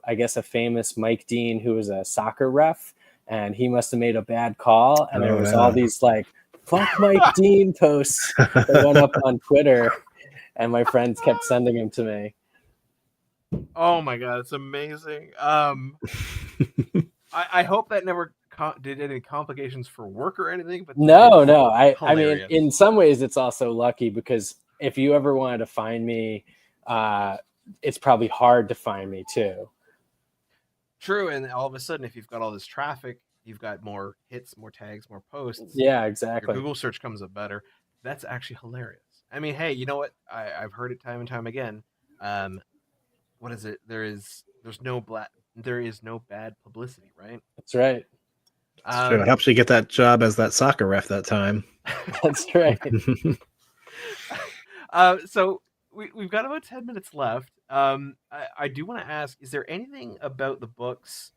famous Mike Dean who was a soccer ref, and he must have made a bad call. And there was all these like "fuck Mike Dean" posts that went up on Twitter, and my friends kept sending them to me. Oh my god, it's amazing. I hope that never did any complications for work or anything. But no. I mean, in some ways, it's also lucky, because if you ever wanted to find me, it's probably hard to find me too. True, and all of a sudden, if you've got all this traffic, you've got more hits, more tags, more posts. Yeah, exactly. Your Google search comes up better. That's actually hilarious. I mean, hey, you know what? I've heard it time and time again. What is it? There is no bad publicity, right? That's right. True. It helps you get that job as that soccer ref that time. That's right. So we've got about 10 minutes left. I do want to ask, is there anything about the books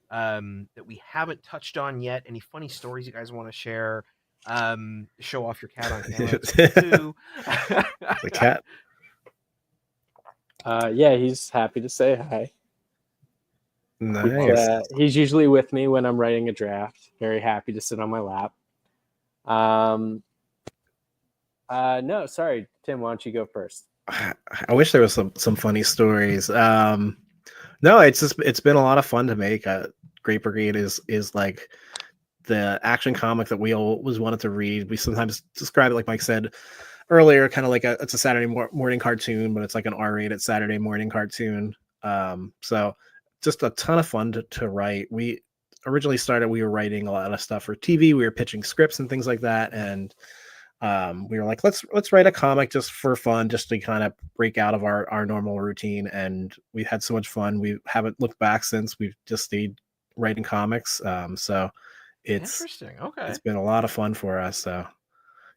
that we haven't touched on yet? Any funny stories you guys want to share? Show off your cat on camera too. The cat. Yeah, he's happy to say hi. Nice. He's usually with me when I'm writing a draft. Very happy to sit on my lap. No, sorry, Tim. Why don't you go first? I wish there was some funny stories. No, it's been a lot of fun to make. Great Brigade is like the action comic that we always wanted to read. We sometimes describe it, like Mike said earlier, kind of like it's a Saturday morning cartoon, but it's like an R-rated Saturday morning cartoon. So just a ton of fun to write. We originally we were writing a lot of stuff for TV. We were pitching scripts and things like that, and we were like, let's write a comic just for fun, just to kind of break out of our normal routine. And we had so much fun. We haven't looked back since. We've just stayed writing comics. So it's interesting. Okay. It's been a lot of fun for us. So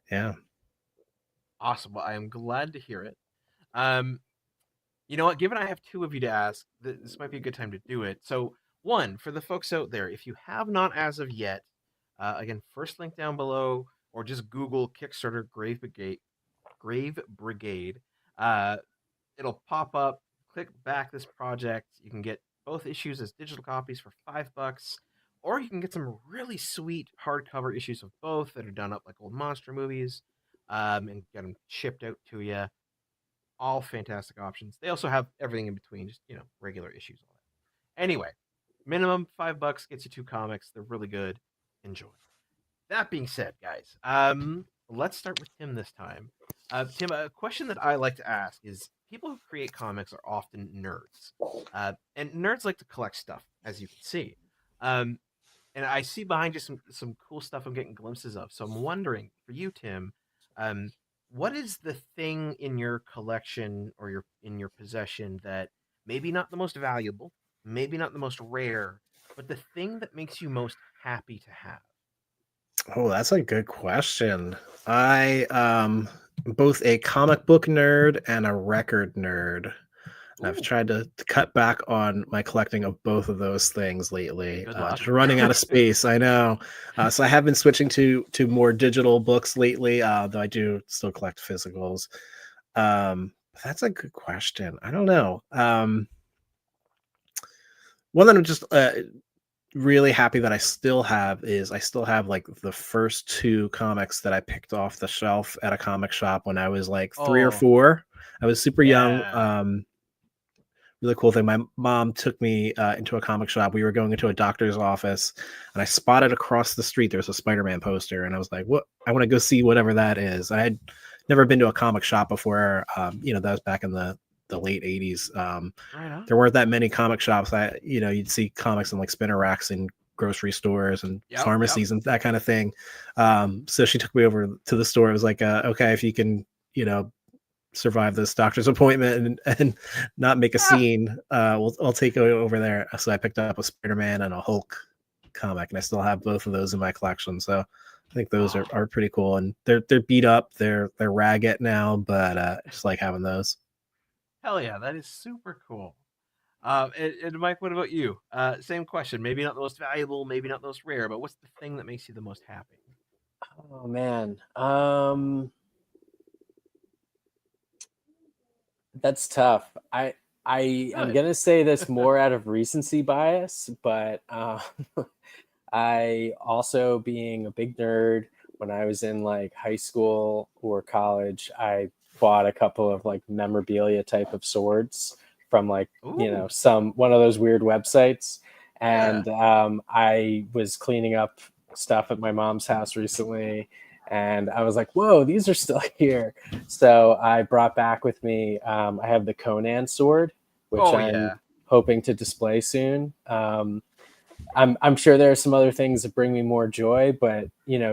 yeah. Awesome. Well, I am glad to hear it. You know what? Given I have two of you to ask, this might be a good time to do it. So, one, for the folks out there, if you have not as of yet, again, first link down below, or just Google Kickstarter Grave Brigade. It'll pop up. Click back this project. You can get both issues as digital copies for $5, or you can get some really sweet hardcover issues of both that are done up like old monster movies, and get them shipped out to you. All fantastic options. They also have everything in between, just regular issues. All that. Anyway, minimum $5 gets you 2 comics. They're really good. Enjoy. That being said, guys, let's start with Tim this time. Tim, a question that I like to ask is: people who create comics are often nerds, and nerds like to collect stuff, as you can see. And I see behind you some cool stuff I'm getting glimpses of. So I'm wondering, for you, Tim, what is the thing in your collection or in your possession that maybe not the most valuable, maybe not the most rare, but the thing that makes you most happy to have? Oh, that's a good question. I both a comic book nerd and a record nerd. I've tried to cut back on my collecting of both of those things lately. Just running out of space, I know. So I have been switching to more digital books lately, though I do still collect physicals. That's a good question. I don't know. One that I'm just really happy that I still have like the first 2 comics that I picked off the shelf at a comic shop when I was like 3 or 4. I was super young. Really cool thing. My mom took me into a comic shop. We were going into a doctor's office, and I spotted across the street there's a Spider-Man poster, and I was like, "What? I want to go see whatever that is." I had never been to a comic shop before. That was back in the late 80s. There weren't that many comic shops. You'd see comics in like spinner racks in grocery stores and pharmacies and that kind of thing. So she took me over to the store. It was like, okay, if you can, survive this doctor's appointment and not make a scene, I'll take you over there. So I picked up a Spider-Man and a Hulk comic, and I still have both of those in my collection. So I think those are pretty cool, and they're beat up, they're ragged now, but I just like having those. Hell yeah, that is super cool. And Mike, what about you? Same question. Maybe not the most valuable, maybe not the most rare, but what's the thing that makes you the most happy? Oh man, that's tough. I'm gonna say this more out of recency bias, but I also, being a big nerd, when I was in like high school or college, I bought a couple of like memorabilia type of swords from like one of those weird websites, and I was cleaning up stuff at my mom's house recently, and I was like, whoa, these are still here. So I brought back with me, I have the Conan sword, which I'm hoping to display soon. I'm sure there are some other things that bring me more joy, but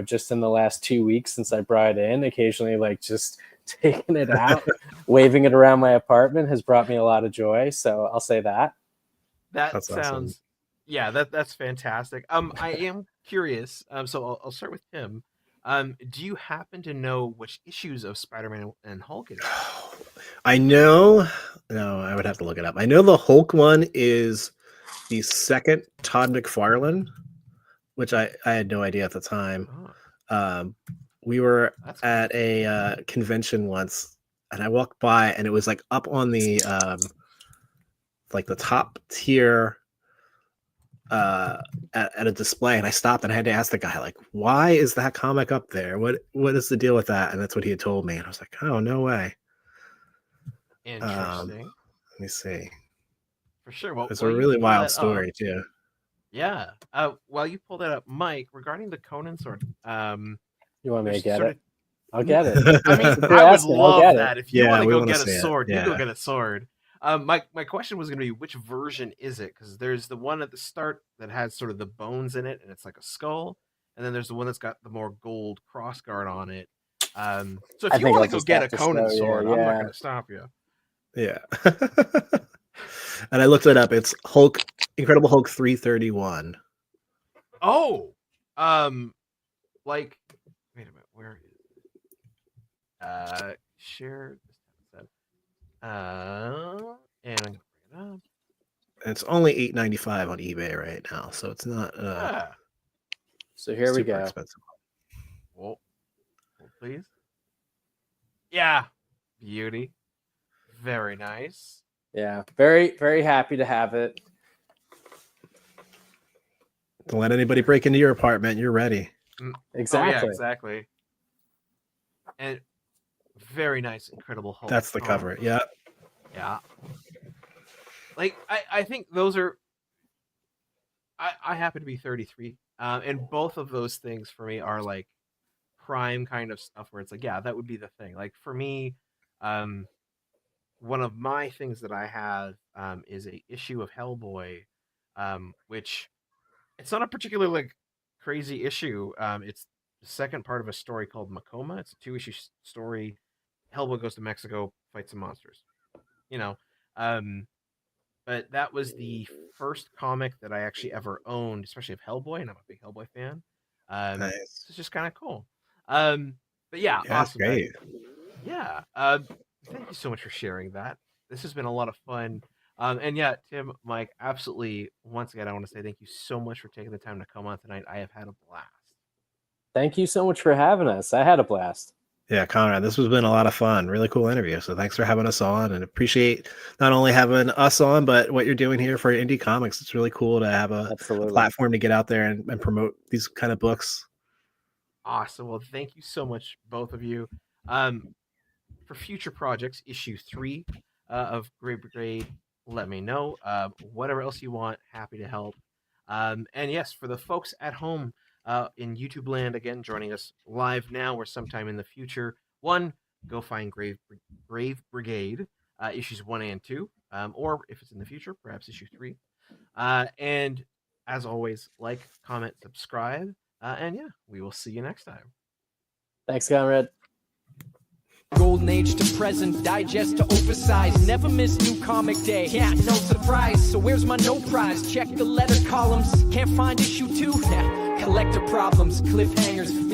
just in the last 2 weeks since I brought it in, occasionally like just taking it out, waving it around my apartment has brought me a lot of joy. So I'll say that. That sounds awesome. That's fantastic. I am curious. So I'll start with Tim. Do you happen to know which issues of Spider-Man and Hulk it is? I know. No, I would have to look it up. I know the Hulk one is the second Todd McFarlane, which I had no idea at the time. We were at a convention once, and I walked by, and it was like up on the like the top tier at a display, and I stopped and I had to ask the guy, like, why is that comic up there? What is the deal with that? And that's what he had told me, and I was like, oh, no way. Interesting. Let me see. For sure. Well, It's while a you really pull wild that story up- too. Yeah. While you pull that up, Mike, regarding the Conan sword, You want me to there's get sort it? I'll get it. I mean, If you're I would asking, I'll love get it. that. If you Yeah, want to we go wanna get a see it, sword, you go yeah. get a sword. My question was going to be, which version is it? Because there's the one at the start that has sort of the bones in it, and it's like a skull, and then there's the one that's got the more gold crossguard on it. So if I you think want I'll to go just get a have to Conan show you, sword, I'm not yeah. going to stop you. Yeah. And I looked it up. It's Hulk, Incredible Hulk 331. Oh, like, wait a minute, where is it? Share this and I'm gonna bring it up. It's only $8.95 on eBay right now, so it's not Yeah. So here we super go. expensive. Well, please. Yeah, beauty. Very nice. Yeah, very, very happy to have it. Don't let anybody break into your apartment. You're ready. Exactly. Oh, yeah, exactly. And very nice, Incredible Hulk. That's the cover. Yeah. Yeah. Like, I think those are. I happen to be 33, and both of those things for me are like prime kind of stuff where it's like, yeah, that would be the thing. Like for me, one of my things that I have is a issue of Hellboy, which it's not a particularly like crazy issue. It's the second part of a story called Macoma. It's a 2-issue story. Hellboy goes to Mexico, fights some monsters. You know, but that was the first comic that I actually ever owned, especially of Hellboy, and I'm a big Hellboy fan. Nice. It's just kind of cool. But yeah, Yeah, that's awesome. great. Yeah. Thank you so much for sharing that. This has been a lot of fun. And yeah, Tim, Mike, absolutely. Once again, I want to say thank you so much for taking the time to come on tonight. I have had a blast. Thank you so much for having us. I had a blast. Yeah, Konrad, this has been a lot of fun. Really cool interview. So thanks for having us on, and appreciate not only having us on, but what you're doing here for Indie Comics. It's really cool to have a platform to get out there and promote these kind of books. Awesome. Well, thank you so much, both of you. For future projects, issue 3 of Great Brigade, let me know. Whatever else you want, happy to help. And yes, for the folks at home in YouTube land, again, joining us live now or sometime in the future, one, go find Grave Brigade, issues 1 and 2, or if it's in the future, perhaps issue 3. And as always, like, comment, subscribe, and yeah, we will see you next time. Thanks, Konrad. Golden age to present, digest to oversize. Never miss new comic day, yeah, no surprise. So where's my no prize? Check the letter columns, can't find issue 2. Collector problems, cliffhangers,